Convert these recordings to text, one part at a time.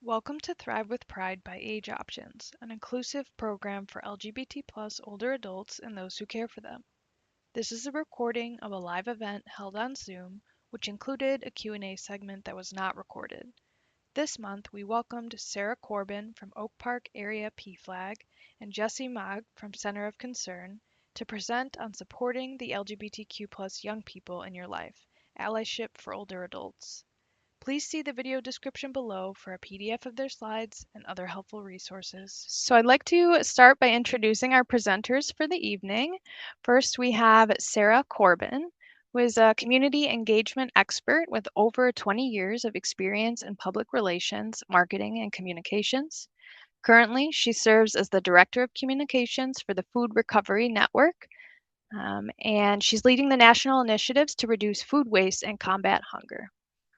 Welcome to Thrive with Pride by AgeOptions, an inclusive program for LGBT plus older adults and those who care for them. This is a recording of a live event held on Zoom, which included a Q&A segment that was not recorded. This month, we welcomed Sarah Corbin from Oak Park Area PFLAG and Jesse Mogg from Center of Concern to present on supporting the LGBTQ plus young people in your life, Allyship for older adults. Please see the video description below for a PDF of their slides and other helpful resources. So I'd like to start by introducing our presenters for the evening. First, we have Sarah Corbin, who is a community engagement expert with over 20 years of experience in public relations, marketing, and communications. Currently, she serves as the Director of Communications for the Food Recovery Network, and she's leading the national initiatives to reduce food waste and combat hunger.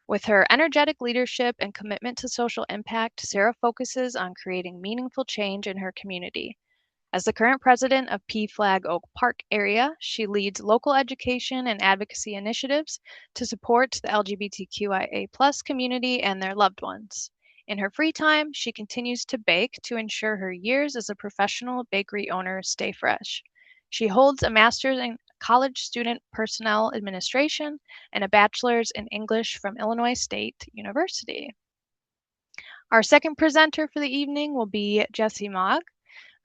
With her energetic leadership and commitment to social impact, Sarah focuses on creating meaningful change in her community. As the current president of PFLAG Oak Park area, she leads local education and advocacy initiatives to support the LGBTQIA community and their loved ones. In her free time, she continues to bake to ensure her years as a professional bakery owner stay fresh. She holds a master's in college student personnel administration and a bachelor's in English from Illinois State University. Our second presenter for the evening will be Jesse Mogg,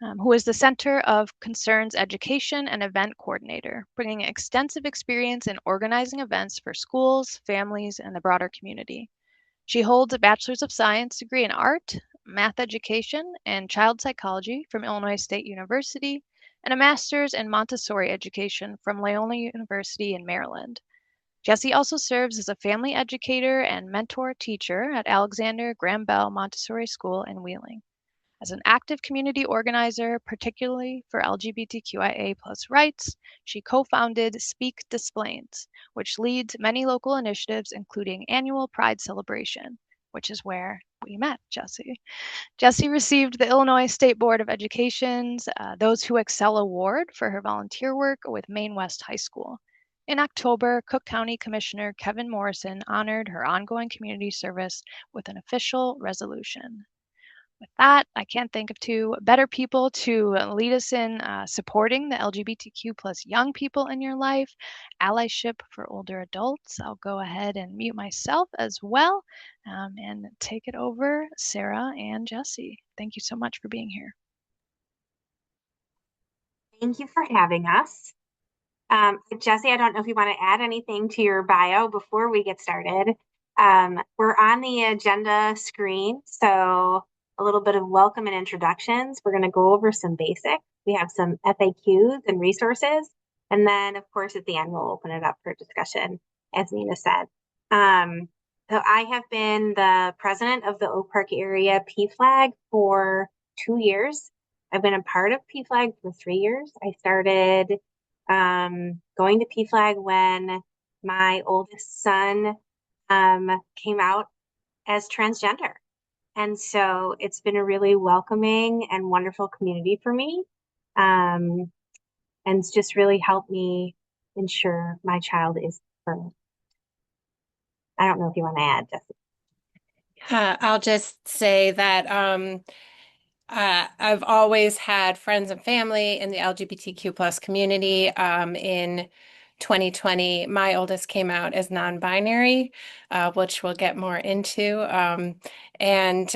who is the Center of Concerns Education and Event Coordinator, bringing extensive experience in organizing events for schools, families, and the broader community. She holds a Bachelor's of Science degree in art, math education, and child psychology from Illinois State University, and a master's in Montessori education from Loyola University in Maryland. Jesse also serves as a family educator and mentor teacher at Alexander Graham Bell Montessori School in Wheeling. As an active community organizer, particularly for LGBTQIA rights, she co-founded Speak Displains, which leads many local initiatives, including annual Pride celebration, which is where we met Jesse. Jesse received the Illinois State Board of Education's Those Who Excel Award for her volunteer work with Maine West High School. In October, Cook County Commissioner Kevin Morrison honored her ongoing community service with an official resolution. With that, I can't think of two better people to lead us in supporting the LGBTQ plus young people in your life, allyship for older adults. I'll go ahead and mute myself as well and take it over, Sarah and Jesse. Thank you so much for being here. Thank you for having us. Jesse, I don't know if you want to add anything to your bio before we get started. We're on the agenda screen, so a little bit of welcome and introductions. We're going to go over some basics. We have some FAQs and resources, and then, of course, at the end, we'll open it up for discussion, as Nina said. So I have been the president of the Oak Park area PFLAG for 2 years. I've been a part of PFLAG for 3 years. I started going to PFLAG when my oldest son came out as transgender. And so it's been a really welcoming and wonderful community for me. And it's just really helped me ensure my child is affirmed. I don't know if you want to add, Jessica. I'll just say that I've always had friends and family in the LGBTQ plus community. In 2020, my oldest came out as non-binary, which we'll get more into. In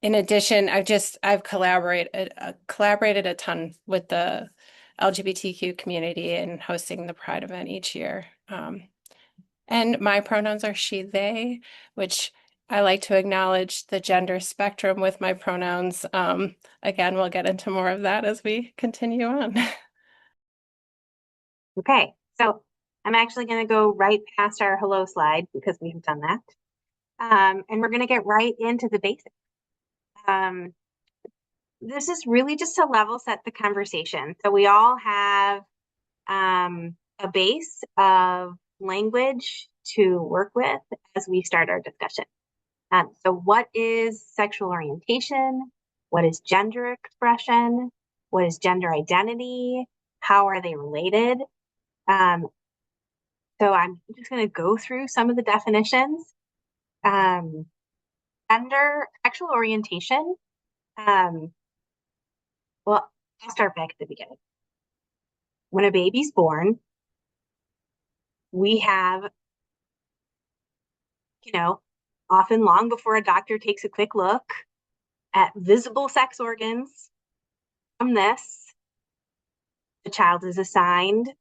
addition, I've collaborated a ton with the LGBTQ community in hosting the Pride event each year. And my pronouns are she, they, which I like to acknowledge the gender spectrum with my pronouns. Again, we'll get into more of that as we continue on. Okay, so I'm actually going to go right past our hello slide because we've done that. And we're going to get right into the basics. This is really just to level set the conversation. So we all have a base of language to work with as we start our discussion. So what is sexual orientation? What is gender expression? What is gender identity? How are they related? So I'm just going to go through some of the definitions. gender, sexual orientation. Well, I'll start back at the beginning. When a baby's born, we have, often long before a doctor takes a quick look at visible sex organs. From this, the child is assigned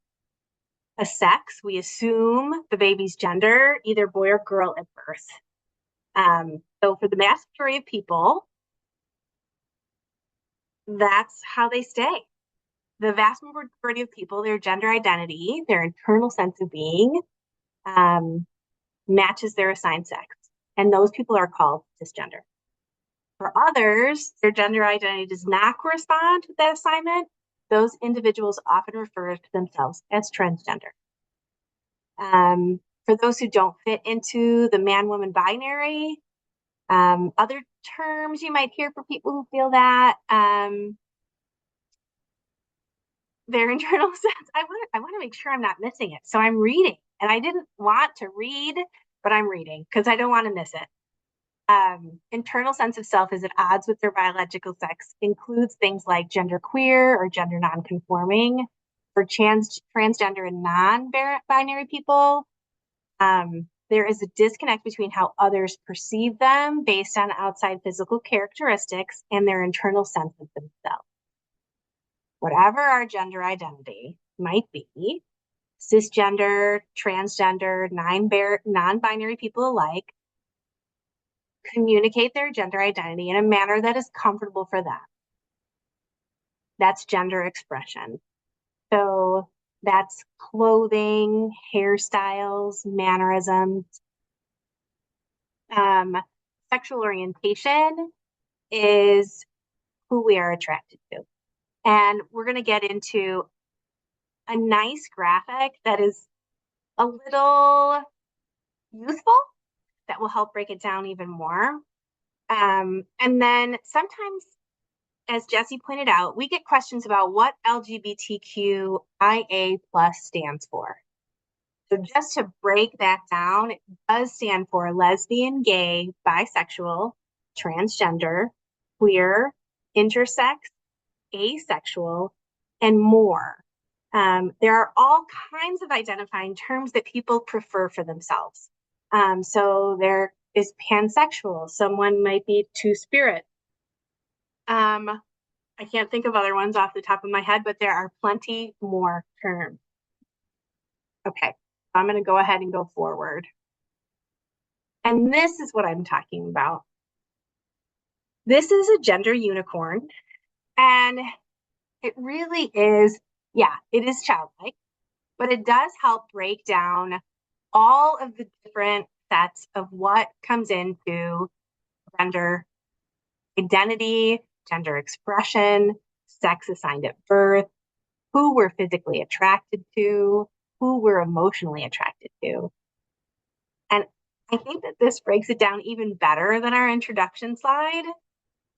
a sex. We assume the baby's gender, either boy or girl at birth. So for the vast majority of people, that's how they stay. The vast majority of people, their gender identity, their internal sense of being, matches their assigned sex. And those people are called cisgender. For others, their gender identity does not correspond with that assignment. Those individuals often refer to themselves as transgender. For those who don't fit into the man-woman binary, other terms you might hear for people who feel that, their internal sense, I want to make sure I'm not missing it. So I'm reading, and I didn't want to read, but I'm reading because I don't want to miss it. Internal sense of self is at odds with their biological sex, includes things like genderqueer or gender nonconforming. For transgender and non-binary people, there is a disconnect between how others perceive them based on outside physical characteristics and their internal sense of themselves. Whatever our gender identity might be, cisgender, transgender, non-binary people alike communicate their gender identity in a manner that is comfortable for them. That's gender expression. So that's clothing, hairstyles, mannerisms. Sexual orientation is who we are attracted to. And we're going to get into a nice graphic that is a little useful that will help break it down even more. And then sometimes, as Jessie pointed out, we get questions about what LGBTQIA+ stands for. So just to break that down, it does stand for lesbian, gay, bisexual, transgender, queer, intersex, asexual, and more. There are all kinds of identifying terms that people prefer for themselves. So there is pansexual. Someone might be two-spirit. I can't think of other ones off the top of my head, but there are plenty more terms. Okay, I'm going to go ahead and go forward. And this is what I'm talking about. This is a gender unicorn, and it really is, it is childlike, but it does help break down all of the different sets of what comes into gender identity, gender expression, sex assigned at birth, who we're physically attracted to, who we're emotionally attracted to. And I think that this breaks it down even better than our introduction slide.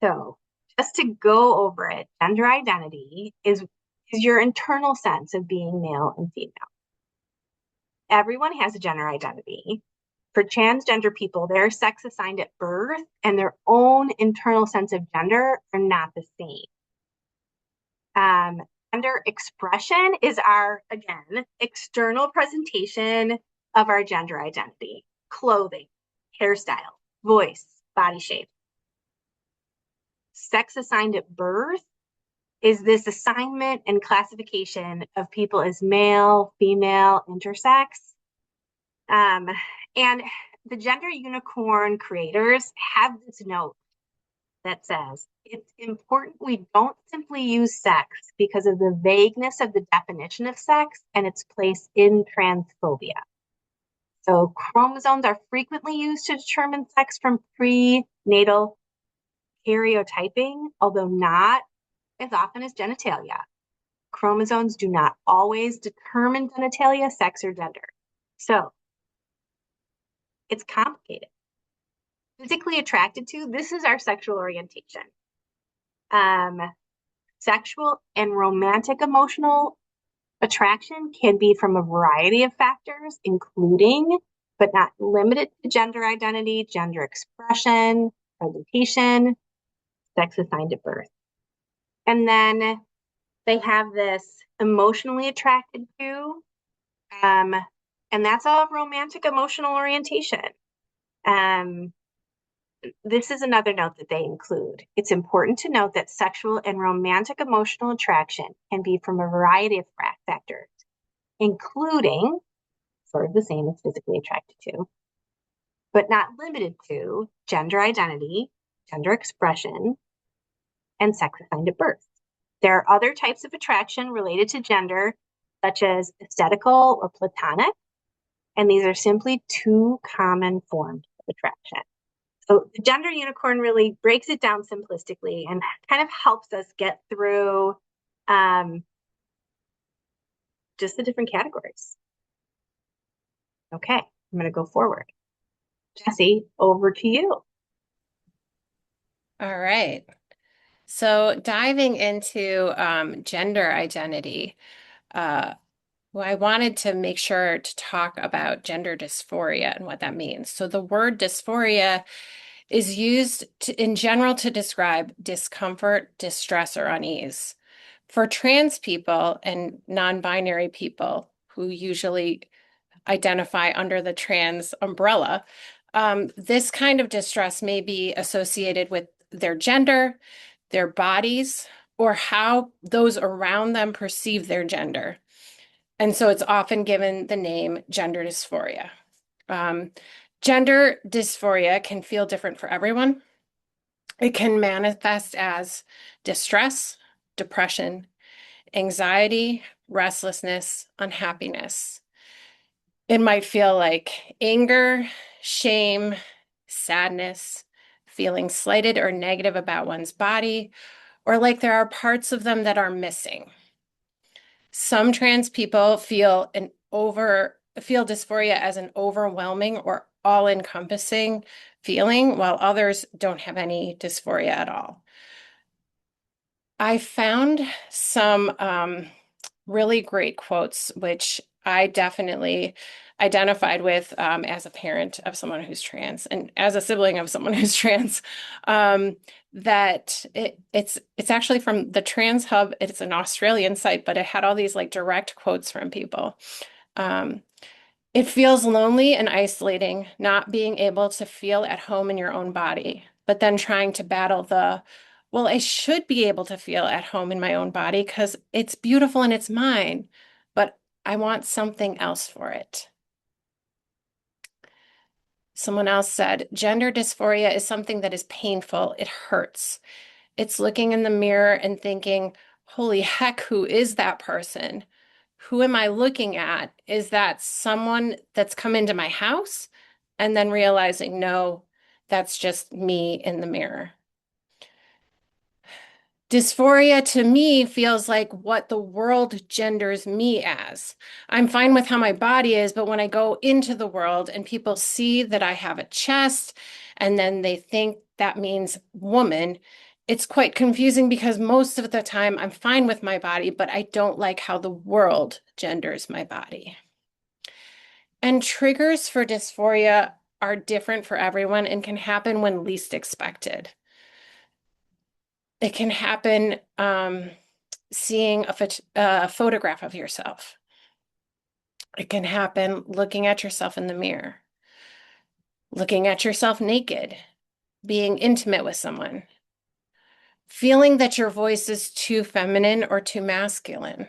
So just to go over it, gender identity is your internal sense of being male and female. Everyone has a gender identity. For transgender people, their sex assigned at birth and their own internal sense of gender are not the same. Gender expression is our, again, external presentation of our gender identity. Clothing, hairstyle, voice, body shape. Sex assigned at birth is this assignment and classification of people as male, female, intersex. And the gender unicorn creators have this note that says, it's important we don't simply use sex because of the vagueness of the definition of sex and its place in transphobia. So chromosomes are frequently used to determine sex from prenatal karyotyping, although not as often as genitalia. Chromosomes do not always determine genitalia, sex, or gender. So it's complicated. Physically attracted to, this is our sexual orientation. Sexual and romantic emotional attraction can be from a variety of factors, including, but not limited to gender identity, gender expression, presentation, sex assigned at birth. And then they have this emotionally attracted to, and that's a romantic emotional orientation. This is another note that they include. It's important to note that sexual and romantic emotional attraction can be from a variety of factors, including sort of the same as physically attracted to, but not limited to gender identity, gender expression, and sex assigned at birth. There are other types of attraction related to gender, such as aesthetical or platonic, and these are simply two common forms of attraction. So the gender unicorn really breaks it down simplistically and kind of helps us get through just the different categories. Okay, I'm going to go forward. Jesse, over to you. All right. So diving into gender identity, well, I wanted to make sure to talk about gender dysphoria and what that means. So the word dysphoria is used in general to describe discomfort, distress, or unease. For trans people and non-binary people who usually identify under the trans umbrella, this kind of distress may be associated with their gender, their bodies, or how those around them perceive their gender. And so it's often given the name gender dysphoria. Gender dysphoria can feel different for everyone. It can manifest as distress, depression, anxiety, restlessness, unhappiness. It might feel like anger, shame, sadness, feeling slighted or negative about one's body, or like there are parts of them that are missing. Some trans people feel dysphoria as an overwhelming or all-encompassing feeling, while others don't have any dysphoria at all. I found some really great quotes, which I definitely identified with as a parent of someone who's trans and as a sibling of someone who's trans. That it's actually from the Trans Hub. It's an Australian site, but it had all these like direct quotes from people. It feels lonely and isolating, not being able to feel at home in your own body, but then trying to battle well, I should be able to feel at home in my own body because it's beautiful and it's mine, but I want something else for it. Someone else said, gender dysphoria is something that is painful. It hurts. It's looking in the mirror and thinking, holy heck, who is that person? Who am I looking at? Is that someone that's come into my house? And then realizing, no, that's just me in the mirror. Dysphoria to me feels like what the world genders me as. I'm fine with how my body is, but when I go into the world and people see that I have a chest and then they think that means woman, it's quite confusing because most of the time I'm fine with my body, but I don't like how the world genders my body. And triggers for dysphoria are different for everyone and can happen when least expected. It can happen seeing a photograph of yourself. It can happen looking at yourself in the mirror, looking at yourself naked, being intimate with someone, feeling that your voice is too feminine or too masculine,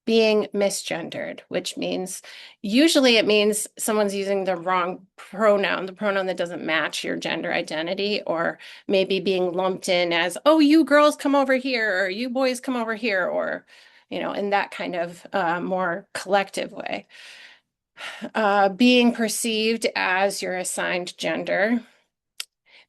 being misgendered, which means usually it means someone's using the wrong pronoun, the pronoun that doesn't match your gender identity, or maybe being lumped in as, oh, you girls come over here, or you boys come over here, or, in that kind of more collective way. Being perceived as your assigned gender.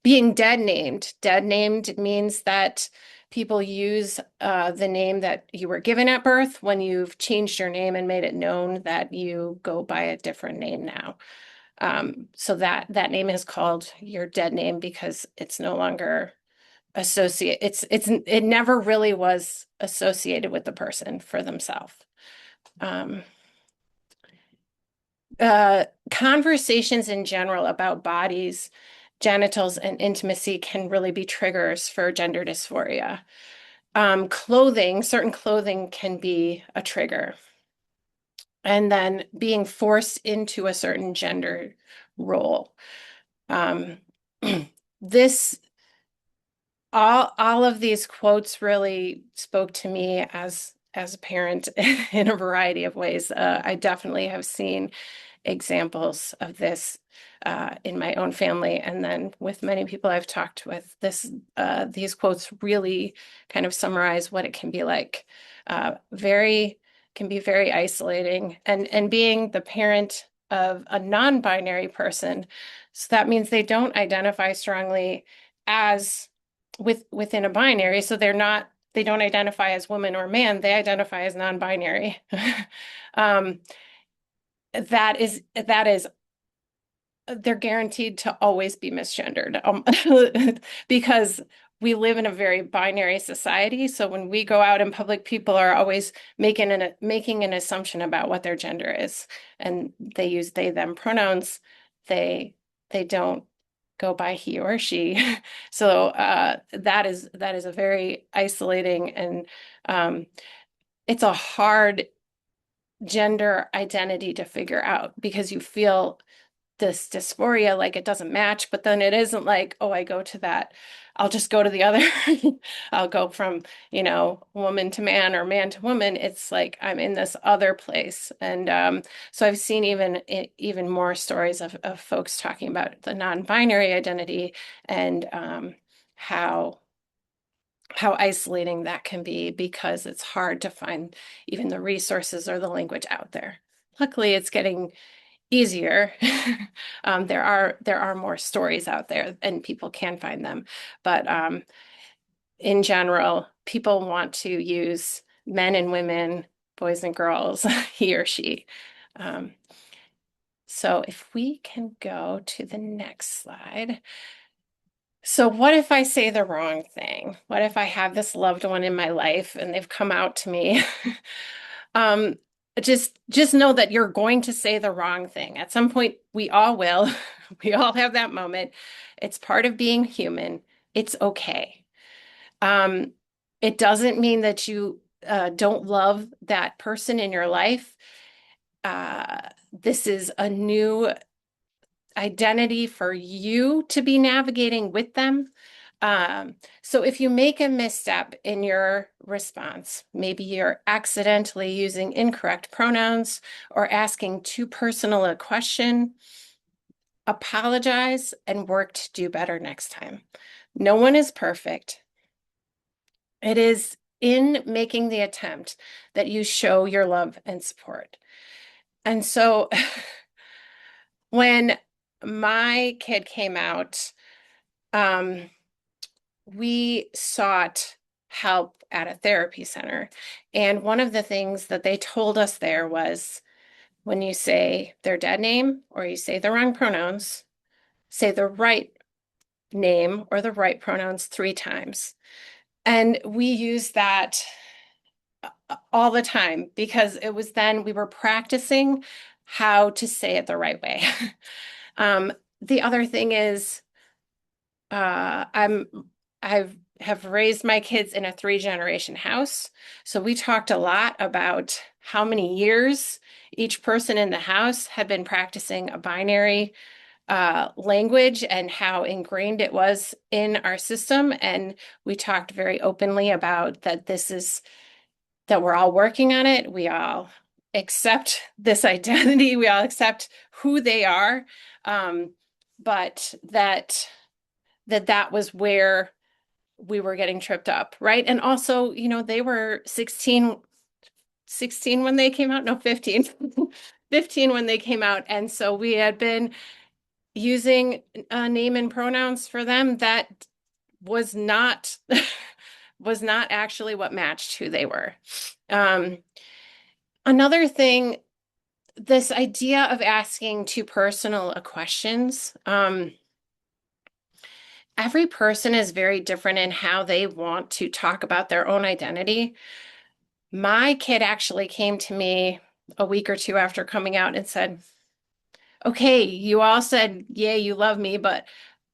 Being dead named. Dead named means that people use the name that you were given at birth when you've changed your name and made it known that you go by a different name now. So that name is called your dead name because it's no longer it never really was associated with the person for themselves. Conversations in general about bodies, genitals and intimacy can really be triggers for gender dysphoria. Certain clothing can be a trigger. And then being forced into a certain gender role. Um, this all of these quotes really spoke to me as a parent in a variety of ways. I definitely have seen examples of this in my own family, and then with many people I've talked with. These quotes really kind of summarize what it can be like. Very can be very isolating, and being the parent of a non-binary person, so that means they don't identify strongly as within a binary, so they don't identify as woman or man, they identify as non-binary. um, that is they're guaranteed to always be misgendered, because we live in a very binary society. So when we go out in public, people are always making an assumption about what their gender is, and they use they them pronouns. They don't go by he or she. So that is a very isolating, and it's a hard gender identity to figure out, because you feel this dysphoria, like it doesn't match, but then it isn't like, oh, I'll just go to the other. I'll go from, woman to man or man to woman. It's like I'm in this other place. And so I've seen even more stories of folks talking about the non-binary identity, and how isolating that can be, because it's hard to find even the resources or the language out there. Luckily, it's getting easier. There are more stories out there, and people can find them. But in general, people want to use men and women, boys and girls, he or she. So if we can go to the next slide. So what if I say the wrong thing? What if I have this loved one in my life and they've come out to me? Um, just know that you're going to say the wrong thing. At some point, we all will. We all have that moment. It's part of being human. It's okay. Um, it doesn't mean that you don't love that person in your life. This is a new identity for you to be navigating with them. So if you make a misstep in your response, maybe you're accidentally using incorrect pronouns or asking too personal a question, apologize and work to do better next time. No one is perfect. It is in making the attempt that you show your love and support. And so when my kid came out, we sought help at a therapy center. And one of the things that they told us there was, when you say their dead name or you say the wrong pronouns, say the right name or the right pronouns 3 times. And we used that all the time, because it was then we were practicing how to say it the right way. The other thing is, I have raised my kids in a 3-generation house. So we talked a lot about how many years each person in the house had been practicing a binary language and how ingrained it was in our system. And we talked very openly about that we're all working on it. We all accept this identity. We all accept who they are. But that was where we were getting tripped up, right? And also, they were 16 when they came out. No, 15. 15 when they came out. And so we had been using name and pronouns for them that was not actually what matched who they were. Another thing, this idea of asking too personal questions. Every person is very different in how they want to talk about their own identity. My kid actually came to me a week or 2 after coming out and said, okay, you all said, yeah, you love me, but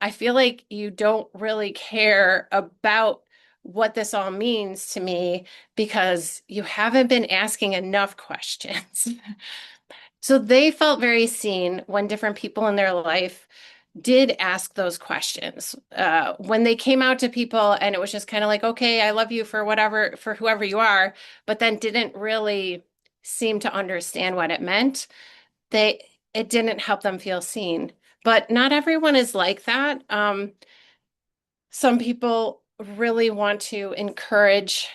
I feel like you don't really care about what this all means to me because you haven't been asking enough questions. So they felt very seen when different people in their life did ask those questions. When they came out to people and it was just kind of like, okay, I love you for whatever, for whoever you are, but then didn't really seem to understand what it meant. It didn't help them feel seen. But not everyone is like that. Some people really want to encourage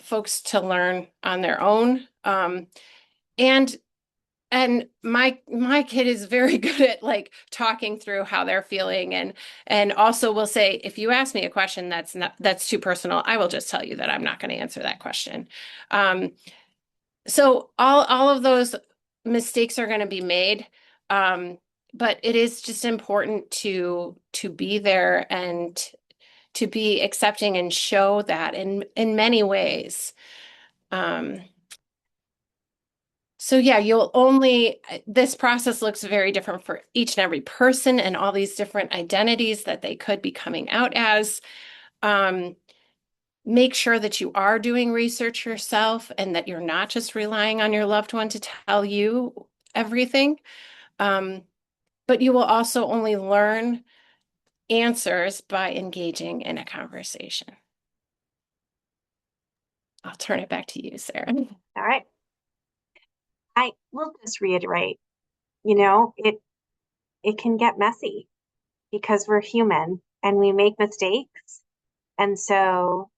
folks to learn on their own. And my kid is very good at like talking through how they're feeling and also will say, if you ask me a question that's too personal, I will just tell you that I'm not going to answer that question. So all of those mistakes are going to be made. But it is just important to be there and to be accepting and show that in many ways. So yeah, this process looks very different for each and every person and all these different identities that they could be coming out as. Make sure that you are doing research yourself and that you're not just relying on your loved one to tell you everything. But you will also only learn answers by engaging in a conversation. I'll turn it back to you, Sarah. All right. I will just reiterate, it can get messy because we're human and we make mistakes. And so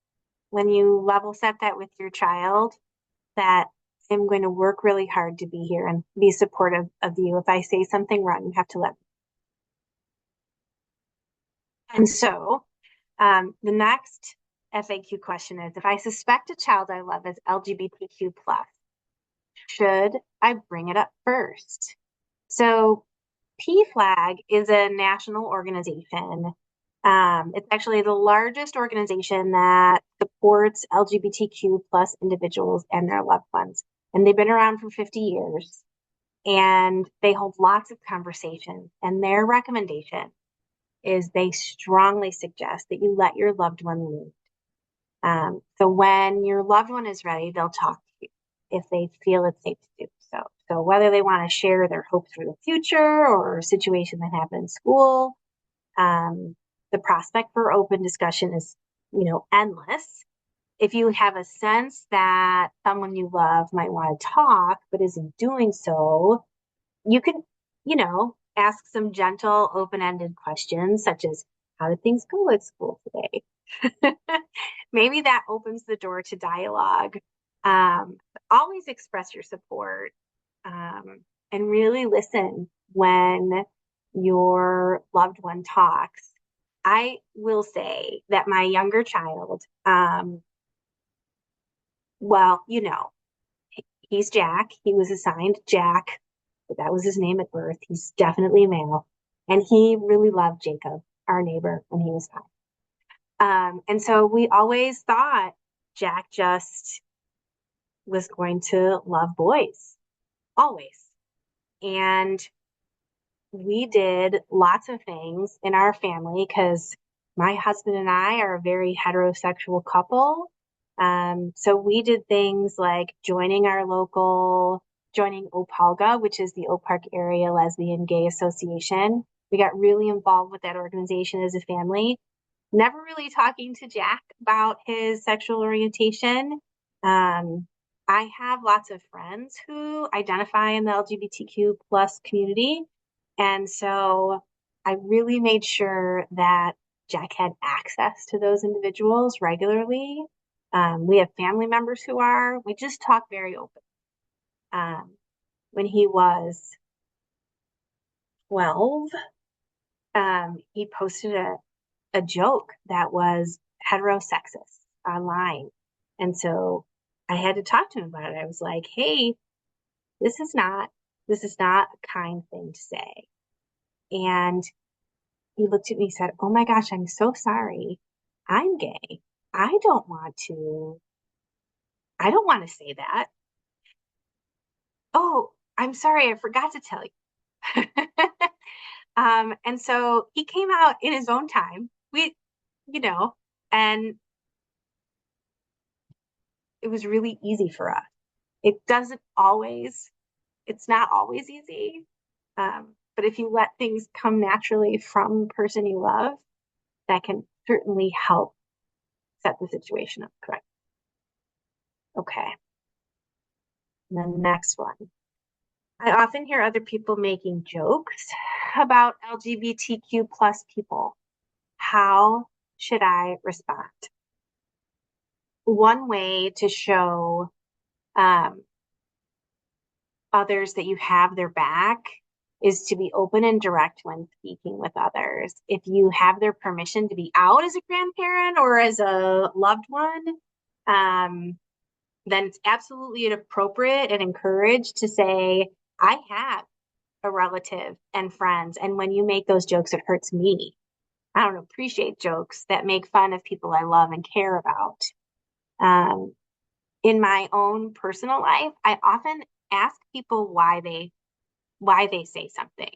when you level set that with your child, that I'm going to work really hard to be here and be supportive of you. If I say something wrong, you have to let me. And so the next FAQ question is, if I suspect a child I love is LGBTQ plus, should I bring it up first? So PFLAG is a national organization. It's actually the largest organization that supports LGBTQ plus individuals and their loved ones. And they've been around for 50 years and they hold lots of conversations. And their recommendation is they strongly suggest that you let your loved one lead. So when your loved one is ready, they'll talk to you if they feel it's safe to do so. So whether they want to share their hopes for the future or a situation that happened in school, the prospect for open discussion is, endless. If you have a sense that someone you love might want to talk but isn't doing so, you can, ask some gentle, open-ended questions such as, how did things go at school today? Maybe that opens the door to dialogue. Always express your support and really listen when your loved one talks. I will say that my younger child, well, he's Jack. He was assigned Jack. That was his name at birth. He's definitely a male. And he really loved Jacob, our neighbor, when he was 5. And so we always thought Jack just was going to love boys, always. And we did lots of things in our family because my husband and I are a very heterosexual couple. So we did things like joining OPALGA, which is the Oak Park Area Lesbian Gay Association. We got really involved with that organization as a family. Never really talking to Jack about his sexual orientation. I have lots of friends who identify in the LGBTQ plus community. And so I really made sure that Jack had access to those individuals regularly. We have family members we just talk very open. When he was 12, he posted a joke that was heterosexist online. And so I had to talk to him about it. I was like, hey, this is not a kind thing to say. And he looked at me and said, oh my gosh, I'm so sorry. I'm gay. I don't want to say that. Oh, I'm sorry. I forgot to tell you. And so he came out in his own time. You know, and it was really easy for us. It doesn't always, it's not always easy. But if you let things come naturally from the person you love, that can certainly help set the situation up correct. Okay. And then the next one. I often hear other people making jokes about LGBTQ plus people. How should I respond? One way to show um, others that you have their back is to be open and direct when speaking with others. If you have their permission to be out as a grandparent or as a loved one, then it's absolutely appropriate and encouraged to say, I have a relative and friends. And when you make those jokes, it hurts me. I don't appreciate jokes that make fun of people I love and care about. In my own personal life, I often ask people why they say something.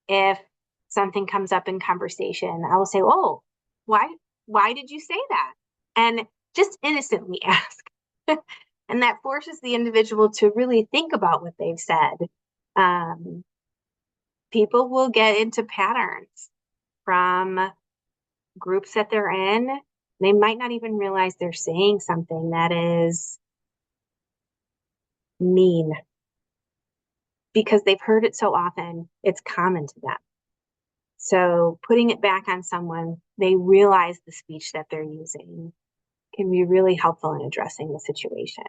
If something comes up in conversation, I will say, "Oh, why did you say that?" And just innocently ask. And that forces the individual to really think about what they've said. Um, People will get into patterns from groups that they're in. They might not even realize they're saying something that is mean because they've heard it so often, it's common to them. So putting it back on someone, they realize the speech that they're using can be really helpful in addressing the situation.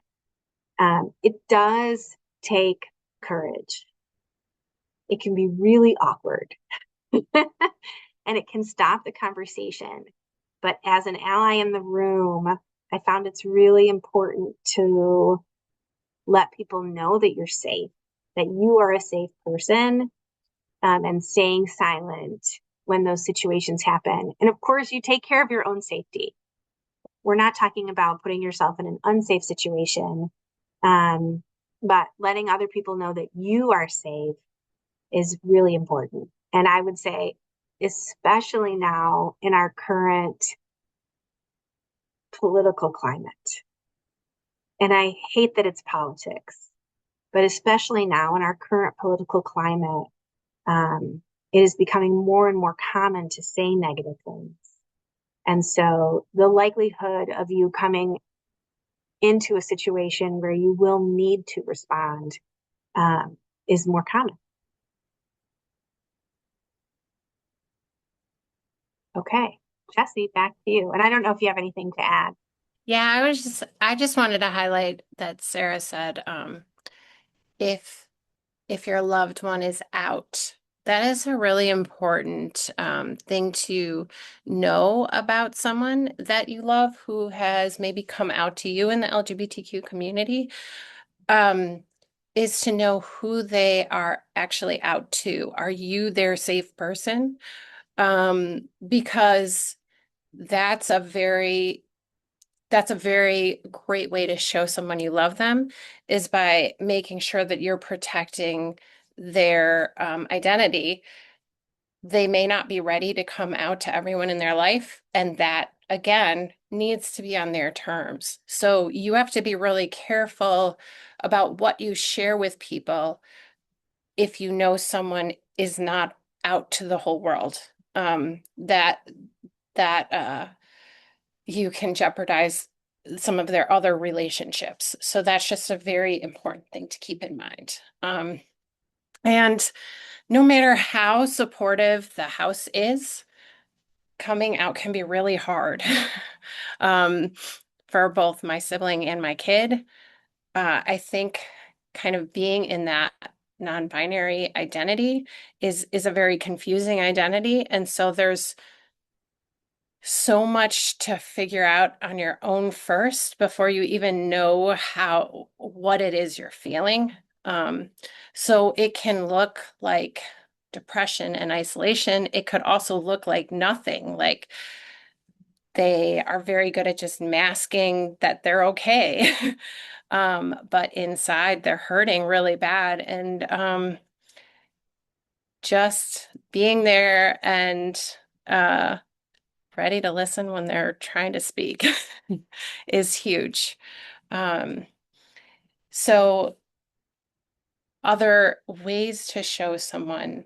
It does take courage. It can be really awkward and it can stop the conversation. But as an ally in the room, I found it's really important to let people know that you're safe, that you are a safe person, and staying silent when those situations happen. And of course, you take care of your own safety. We're not talking about putting yourself in an unsafe situation, but letting other people know that you are safe is really important. And I would say, especially now in our current political climate, and I hate that it's politics, but especially now in our current political climate, it is becoming more and more common to say negative things. And so the likelihood of you coming into a situation where you will need to respond is more common. Okay, Jesse, back to you. And I don't know if you have anything to add. Yeah, I just wanted to highlight that Sarah said, if your loved one is out, that is a really important thing to know about someone that you love who has maybe come out to you in the LGBTQ community, is to know who they are actually out to. Are you their safe person? Because that's a very great way to show someone you love them, is by making sure that you're protecting their identity. They may not be ready to come out to everyone in their life, and that again needs to be on their terms. So you have to be really careful about what you share with people if you know someone is not out to the whole world. That you can jeopardize some of their other relationships. So that's just a very important thing to keep in mind. And no matter how supportive the house is, coming out can be really hard for both my sibling and my kid. I think kind of being in that non-binary identity is a very confusing identity. And so there's so much to figure out on your own first before you even know what it is you're feeling. So it can look like depression and isolation. It could also look like nothing, like they are very good at just masking that they're okay. But inside they're hurting really bad. And just being there and ready to listen when they're trying to speak is huge. So other ways to show someone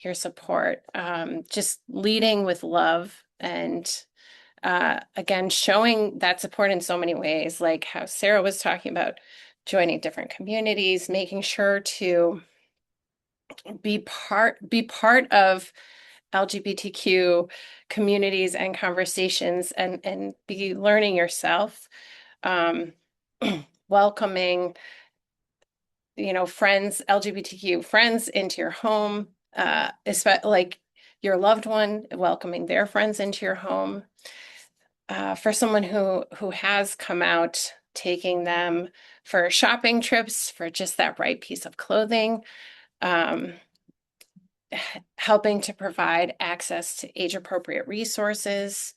your support, just leading with love and again, showing that support in so many ways, like how Sarah was talking about joining different communities, making sure to be part of LGBTQ communities and conversations and be learning yourself, um, welcoming, friends, LGBTQ friends into your home, especially like your loved one, welcoming their friends into your home. For someone who has come out, taking them for shopping trips for just that right piece of clothing, um, helping to provide access to age-appropriate resources,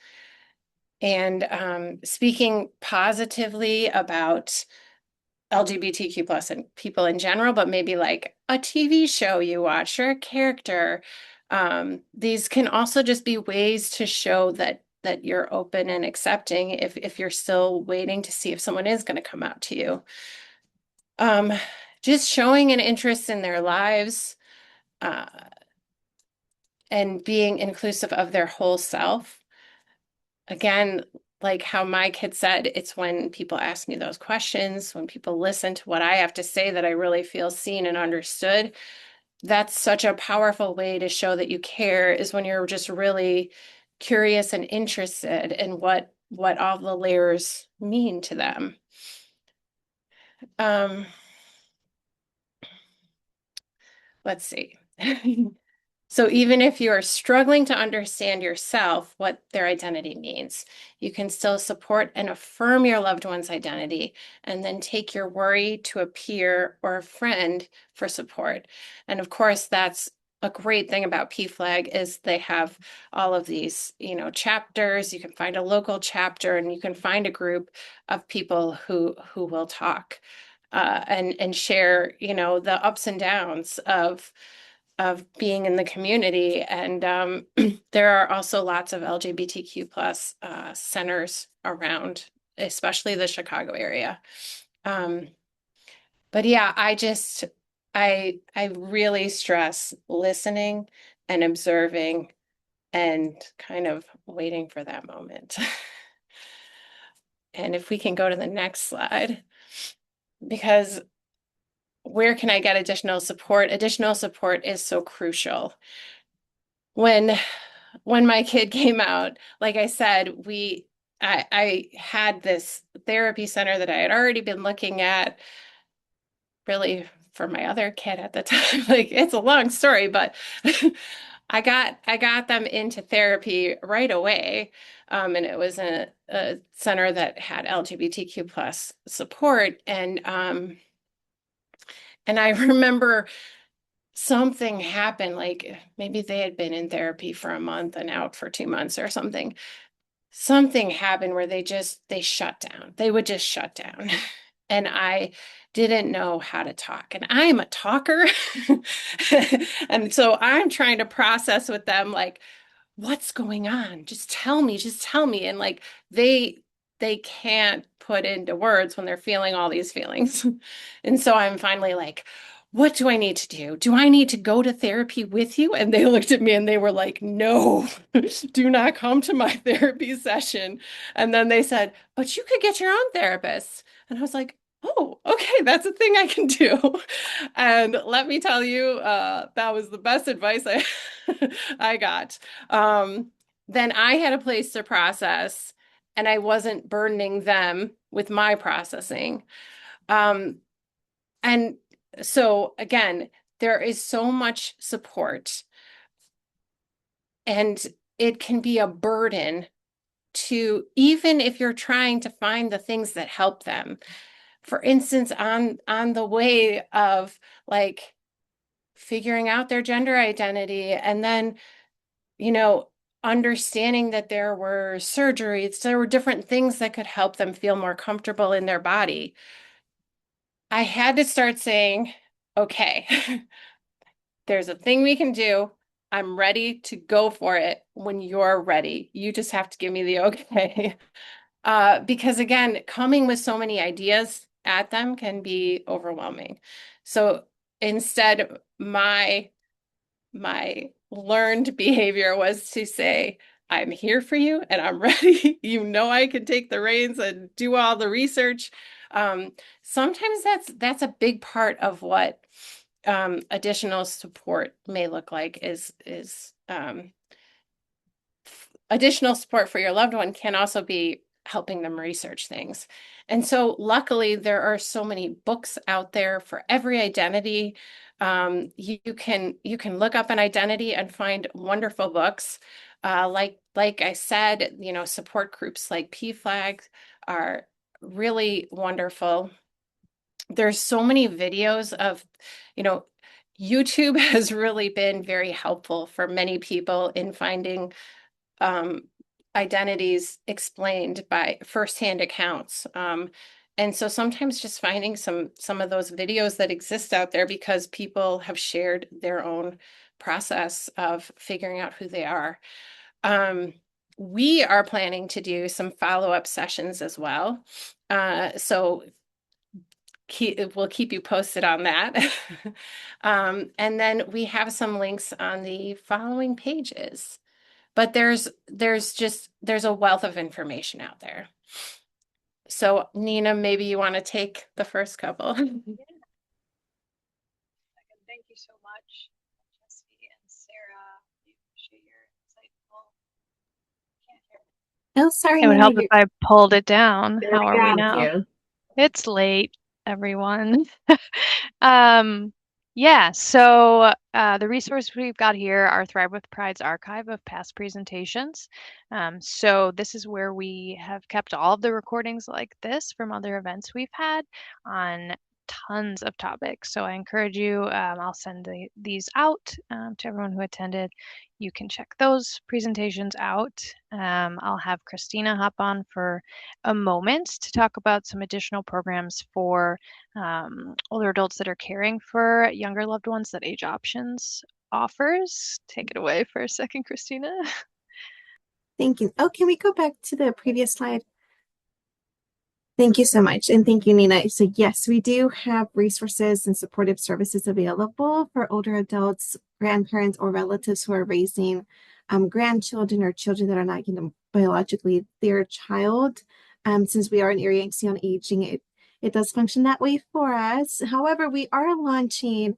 and speaking positively about LGBTQ plus and people in general, but maybe like a TV show you watch or a character. These can also just be ways to show that you're open and accepting if you're still waiting to see if someone is going to come out to you. Just showing an interest in their lives, uh, and being inclusive of their whole self. Again, like how my kid said, it's when people ask me those questions, when people listen to what I have to say, that I really feel seen and understood. That's such a powerful way to show that you care, is when you're just really curious and interested in what all the layers mean to them. Let's see. So even if you are struggling to understand yourself, what their identity means, you can still support and affirm your loved one's identity, and then take your worry to a peer or a friend for support. And of course, that's a great thing about PFLAG, is they have all of these, chapters. You can find a local chapter, and you can find a group of people who will talk and share, the ups and downs of being in the community. And there are also lots of LGBTQ plus centers around, especially the Chicago area. But yeah, I really stress listening and observing and kind of waiting for that moment. And if we can go to the next slide, because where can I get additional support? Additional support is so crucial. When my kid came out, like I said, I had this therapy center that I had already been looking at, really for my other kid at the time. Like, it's a long story, but I got them into therapy right away. And it was a center that had LGBTQ plus support. And I remember something happened, like maybe they had been in therapy for a month and out for 2 months or something. Something happened where they shut down. They would just shut down. And I didn't know how to talk. And I'm a talker. And so I'm trying to process with them, like, what's going on? Just tell me, just tell me. And like they can't put into words when they're feeling all these feelings. And so I'm finally like, what do I need to do? Do I need to go to therapy with you? And they looked at me and they were like, no, do not come to my therapy session. And then they said, but you could get your own therapist. And I was like, oh, okay, that's a thing I can do. And let me tell you, that was the best advice I got. Then I had a place to process, and I wasn't burdening them with my processing. And so again, there is so much support, and it can be a burden to, even if you're trying to find the things that help them. For instance, on the way of like figuring out their gender identity, and then, understanding that there were surgeries, there were different things that could help them feel more comfortable in their body. I had to start saying, okay, there's a thing we can do. I'm ready to go for it when you're ready. You just have to give me the okay. Because again, coming with so many ideas at them can be overwhelming. So instead, my learned behavior was to say, I'm here for you and I'm ready. You know, I can take the reins and do all the research. Sometimes that's a big part of what additional support may look like is additional support for your loved one can also be helping them research things. And so luckily there are so many books out there for every identity. You can look up an identity and find wonderful books. Like I said, you know, support groups like PFLAG are really wonderful. There's so many videos of, you know, YouTube has really been very helpful for many people in finding identities explained by firsthand accounts. And so sometimes just finding some of those videos that exist out there because people have shared their own process of figuring out who they are. We are planning to do some follow-up sessions as well. So we'll keep you posted on that. And then we have some links on the following pages. But there's a wealth of information out there. So Nina, maybe you want to take the first couple. Thank you so much, Jesse and Sarah. We appreciate your insightful. Can't hear. Oh, sorry, It would Nina, help if I pulled it down. there How we are we go. now? Thank you. It's late, everyone. Um, yeah, so the resources we've got here are Thrive with Pride's archive of past presentations. So this is where we have kept all of the recordings like this from other events we've had on tons of topics. So I encourage you, I'll send these out to everyone who attended. You can check those presentations out. I'll have Christina hop on for a moment to talk about some additional programs for older adults that are caring for younger loved ones that AgeOptions offers. Take it away for a second, Christina. Thank you. Oh, can we go back to the previous slide? Thank you so much. And thank you, Nina. So yes, we do have resources and supportive services available for older adults, grandparents, or relatives who are raising grandchildren or children that are not, biologically their child. Since we are an area agency on aging, it does function that way for us. However, we are launching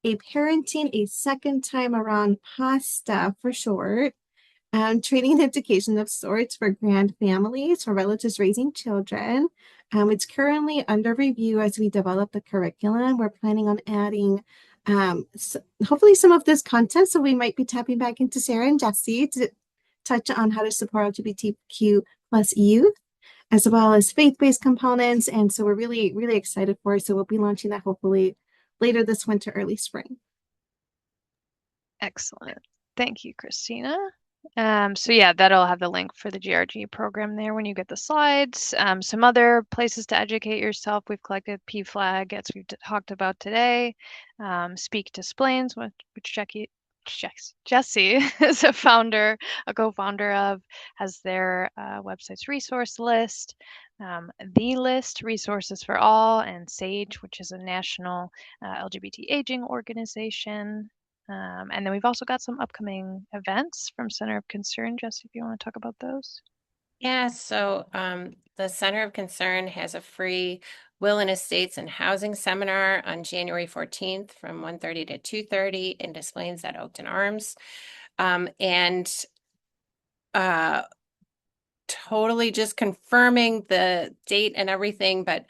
a parenting a second time around pasta for short. Training and education of sorts for grand families or relatives raising children. It's currently under review as we develop the curriculum. We're planning on adding hopefully some of this content. So we might be tapping back into Sarah and Jesse to touch on how to support LGBTQ plus youth, as well as faith-based components. And so we're really, really excited for it. So we'll be launching that hopefully later this winter, early spring. Excellent. Thank you, Christina. So yeah, that'll have the link for the GRG program there when you get the slides. Some other places to educate yourself. We've collected PFLAG, as we've talked about today. Speak to Splains, which Jesse is a co-founder of, has their website's resource list. The List, Resources for All, and SAGE, which is a national LGBT aging organization. And then we've also got some upcoming events from Center of Concern. Jesse, if you want to talk about those. Yeah, so the Center of Concern has a free Will and Estates and Housing Seminar on January 14th from 1:30 to 2:30 in Des Plaines at Oakton Arms. And totally just confirming the date and everything, but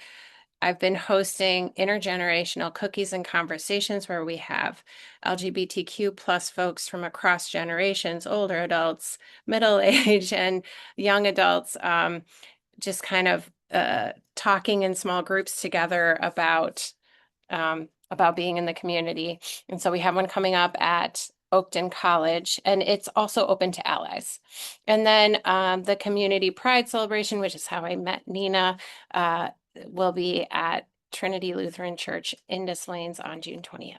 I've been hosting intergenerational cookies and conversations where we have LGBTQ plus folks from across generations, older adults, middle age, and young adults, just kind of talking in small groups together about being in the community. And so we have one coming up at Oakton College, and it's also open to allies. And then the Community Pride Celebration, which is how I met Nina, will be at Trinity Lutheran Church in Des Plaines on June 20th.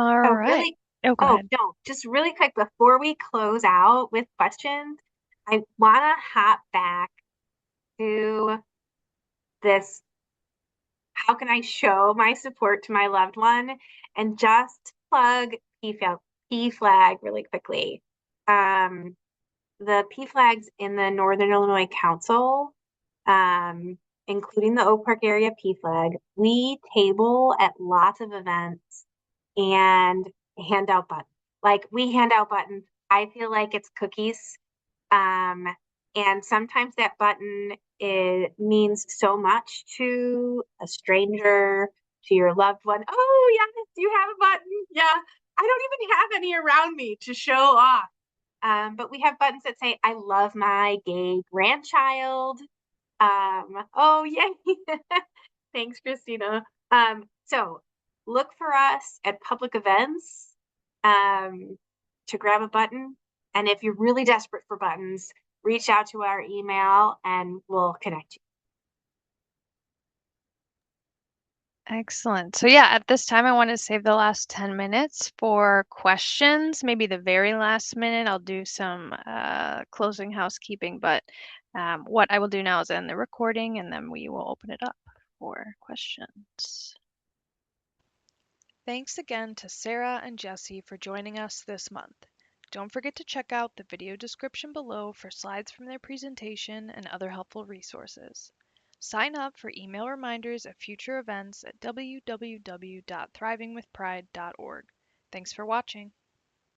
All Oh, right. really? Oh, go Oh, ahead. no, just really quick before we close out with questions, I want to hop back to this. How can I show my support to my loved one? And just plug P flag really quickly. The P flags in the Northern Illinois Council, um, including the Oak Park area P flag, we table at lots of events and hand out buttons. Like we hand out buttons. I feel like it's cookies. Um, and sometimes that button it means so much to a stranger, to your loved one. Oh, yes, you have a button. Yeah. I don't even have any around me to show off. But we have buttons that say, I love my gay grandchild. Oh, yay. Thanks, Christina. So look for us at public events to grab a button. And if you're really desperate for buttons, reach out to our email and we'll connect you. Excellent. So yeah, at this time, I want to save the last 10 minutes for questions. Maybe the very last minute, I'll do some closing housekeeping. But what I will do now is end the recording, and then we will open it up for questions. Thanks again to Sarah and Jesse for joining us this month. Don't forget to check out the video description below for slides from their presentation and other helpful resources. Sign up for email reminders of future events at www.thrivingwithpride.org. Thanks for watching.